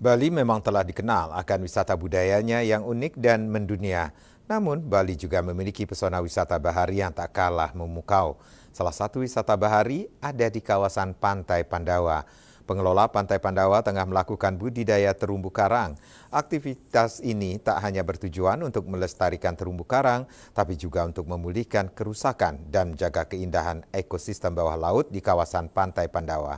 Bali memang telah dikenal akan wisata budayanya yang unik dan mendunia. Namun, Bali juga memiliki pesona wisata bahari yang tak kalah memukau. Salah satu wisata bahari ada di kawasan Pantai Pandawa. Pengelola Pantai Pandawa tengah melakukan budidaya terumbu karang. Aktivitas ini tak hanya bertujuan untuk melestarikan terumbu karang, tapi juga untuk memulihkan kerusakan dan menjaga keindahan ekosistem bawah laut di kawasan Pantai Pandawa.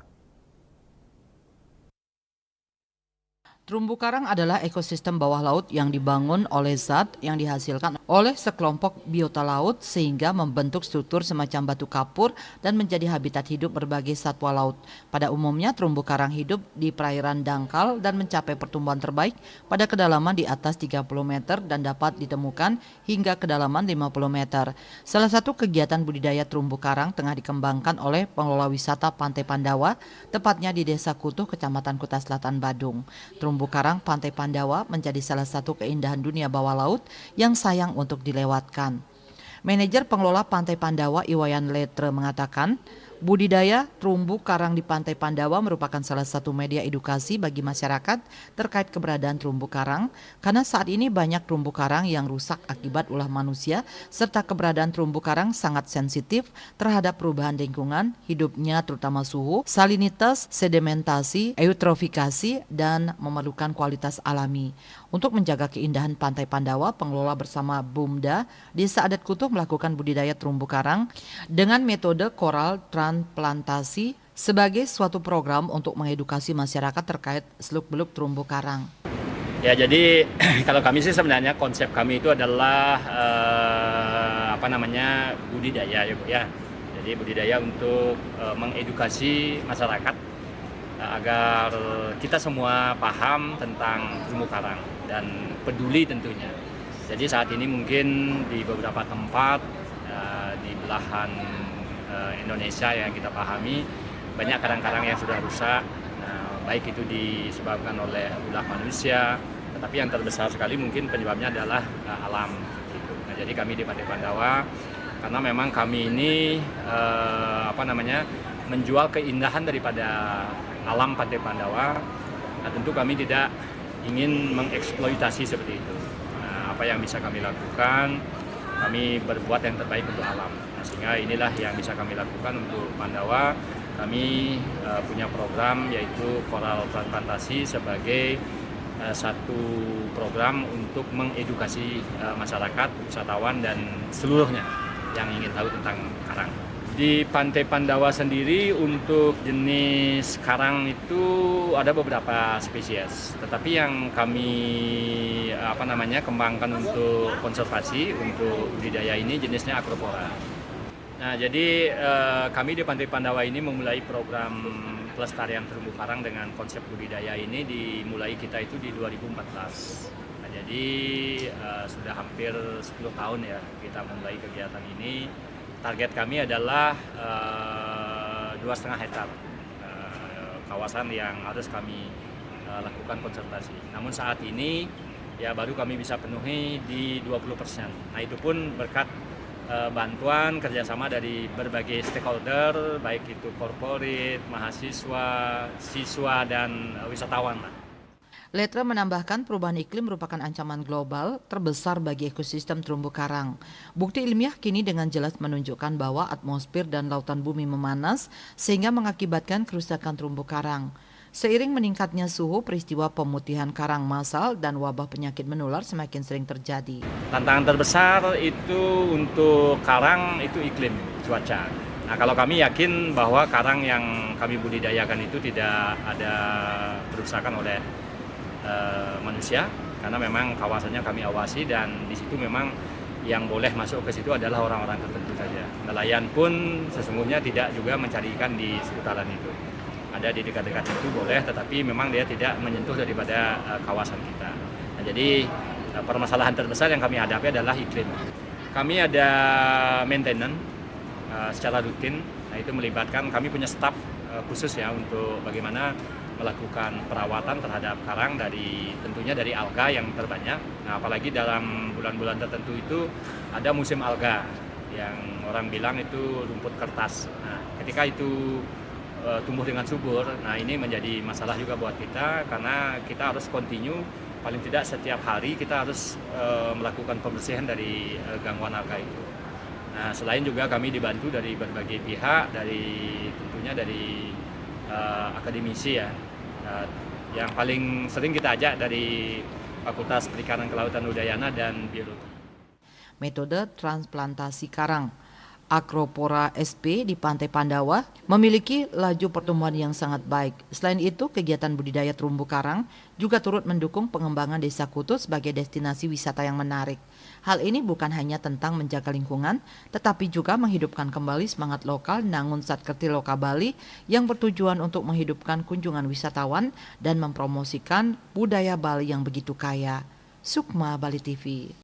Terumbu karang adalah ekosistem bawah laut yang dibangun oleh zat yang dihasilkan oleh sekelompok biota laut sehingga membentuk struktur semacam batu kapur dan menjadi habitat hidup berbagai satwa laut. Pada umumnya terumbu karang hidup di perairan dangkal dan mencapai pertumbuhan terbaik pada kedalaman di atas 30 meter dan dapat ditemukan hingga kedalaman 50 meter. Salah satu kegiatan budidaya terumbu karang tengah dikembangkan oleh pengelola wisata Pantai Pandawa, tepatnya di Desa Kutuh, Kecamatan Kuta Selatan, Badung. Terumbu karang Pantai Pandawa menjadi salah satu keindahan dunia bawah laut yang sayang untuk dilewatkan. Manajer pengelola Pantai Pandawa Iwayan Letre mengatakan, budidaya terumbu karang di Pantai Pandawa merupakan salah satu media edukasi bagi masyarakat terkait keberadaan terumbu karang karena saat ini banyak terumbu karang yang rusak akibat ulah manusia serta keberadaan terumbu karang sangat sensitif terhadap perubahan lingkungan hidupnya terutama suhu, salinitas, sedimentasi, eutrofikasi dan memerlukan kualitas alami. Untuk menjaga keindahan Pantai Pandawa, pengelola bersama BUMDA Desa Adat Kutuh melakukan budidaya terumbu karang dengan metode koral transplantasi sebagai suatu program untuk mengedukasi masyarakat terkait seluk-beluk terumbu karang. Ya, jadi kalau kami sih sebenarnya konsep kami itu adalah budidaya ya Bu ya. Jadi budidaya untuk mengedukasi masyarakat agar kita semua paham tentang terumbu karang dan peduli tentunya. Jadi saat ini mungkin di beberapa tempat di belahan Indonesia yang kita pahami banyak karang-karang yang sudah rusak, baik itu disebabkan oleh ulah manusia, tetapi yang terbesar sekali mungkin penyebabnya adalah alam. Gitu. Nah, jadi kami di Pantai Pandawa karena memang kami ini menjual keindahan daripada alam Pantai Pandawa, nah, tentu kami tidak ingin mengeksploitasi seperti itu. Nah, apa yang bisa kami lakukan, kami berbuat yang terbaik untuk alam. Nah, sehingga inilah yang bisa kami lakukan untuk Pandawa. Kami punya program yaitu koral transplantasi sebagai satu program untuk mengedukasi masyarakat, wisatawan dan seluruhnya yang ingin tahu tentang karang. Di Pantai Pandawa sendiri untuk jenis karang itu ada beberapa spesies, tetapi yang kami kembangkan untuk konservasi untuk budidaya ini jenisnya Acropora. Nah, jadi kami di Pantai Pandawa ini memulai program pelestarian terumbu karang dengan konsep budidaya ini dimulai kita itu di 2014. Nah, jadi sudah hampir 10 tahun ya kita mulai kegiatan ini. Target kami adalah 2,5 hektar kawasan yang harus kami lakukan konservasi. Namun saat ini ya baru kami bisa penuhi di 20%. Nah, itu pun berkat bantuan kerjasama dari berbagai stakeholder, baik itu korporat, mahasiswa, siswa, dan wisatawan. Letre menambahkan perubahan iklim merupakan ancaman global terbesar bagi ekosistem terumbu karang. Bukti ilmiah kini dengan jelas menunjukkan bahwa atmosfer dan lautan bumi memanas sehingga mengakibatkan kerusakan terumbu karang. Seiring meningkatnya suhu, peristiwa pemutihan karang massal dan wabah penyakit menular semakin sering terjadi. Tantangan terbesar itu untuk karang itu iklim, cuaca. Nah, kalau kami yakin bahwa karang yang kami budidayakan itu tidak ada kerusakan oleh manusia, karena memang kawasannya kami awasi dan di situ memang yang boleh masuk ke situ adalah orang-orang tertentu saja. Nelayan pun sesungguhnya tidak juga mencari ikan di seputaran itu. Ada di dekat-dekat itu boleh, tetapi memang dia tidak menyentuh daripada kawasan kita. Nah, jadi permasalahan terbesar yang kami hadapi adalah iklim. Kami ada maintenance secara rutin. Nah, itu melibatkan kami punya staf khusus ya untuk bagaimana melakukan perawatan terhadap karang tentunya dari alga yang terbanyak. Nah, apalagi dalam bulan-bulan tertentu itu ada musim alga yang orang bilang itu rumput kertas. Nah, ketika itu tumbuh dengan subur. Nah, ini menjadi masalah juga buat kita karena kita harus continue, paling tidak setiap hari kita harus melakukan pembersihan dari gangguan alga itu. Nah, selain juga kami dibantu dari berbagai pihak, tentunya dari akademisi ya, yang paling sering kita ajak dari Fakultas Perikanan Kelautan Udayana dan Biologi. Metode transplantasi karang Acropora sp di Pantai Pandawa memiliki laju pertumbuhan yang sangat baik. Selain itu, kegiatan budidaya terumbu karang juga turut mendukung pengembangan Desa Kutu sebagai destinasi wisata yang menarik. Hal ini bukan hanya tentang menjaga lingkungan, tetapi juga menghidupkan kembali semangat lokal Nangun Satkerti Loka Bali yang bertujuan untuk menghidupkan kunjungan wisatawan dan mempromosikan budaya Bali yang begitu kaya. Sukma Bali TV.